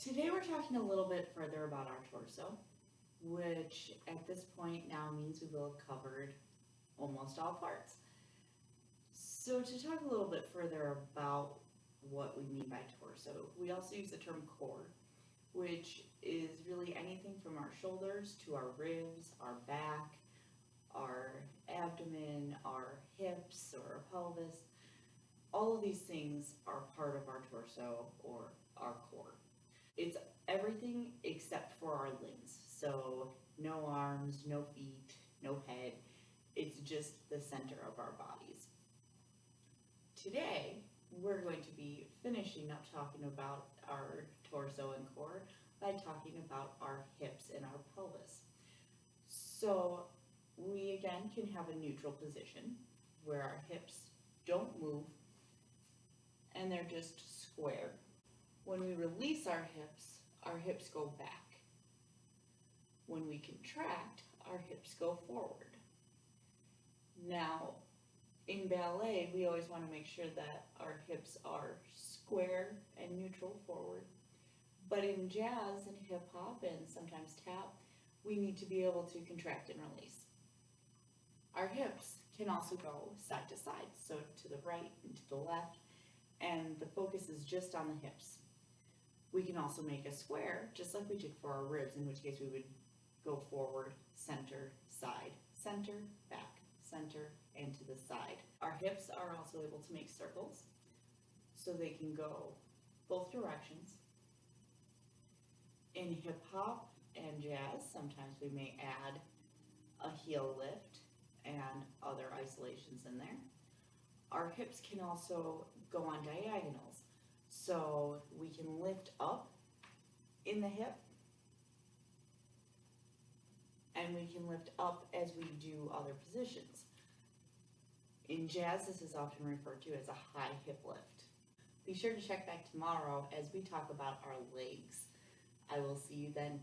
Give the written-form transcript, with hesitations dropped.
Today we're talking a little bit further about our torso, which at this point now means we will have covered almost all parts. So to talk a little bit further about what we mean by torso, we also use the term core, which is really anything from our shoulders to our ribs, our back, our abdomen, our hips, or our pelvis. All of these things are part of our torso or our core. It's everything except for our limbs. So no arms, no feet, no head. It's just the center of our bodies. Today, we're going to be finishing up talking about our torso and core by talking about our hips and our pelvis. So we again can have a neutral position where our hips don't move and they're just square. When we release our hips go back. When we contract, our hips go forward. Now, in ballet, we always want to make sure that our hips are square and neutral forward. But in jazz and hip hop and sometimes tap, we need to be able to contract and release. Our hips can also go side to side, so to the right and to the left, and the focus is just on the hips. We can also make a square, just like we did for our ribs, in which case we would go forward, center, side, center, back, center, and to the side. Our hips are also able to make circles, so they can go both directions. In hip hop and jazz, sometimes we may add a heel lift and other isolations in there. Our hips can also go on diagonals, so we can lift up in the hip and we can lift up as we do other positions. In jazz, this is often referred to as a high hip lift. Be sure to check back tomorrow as we talk about our legs. I will see you then.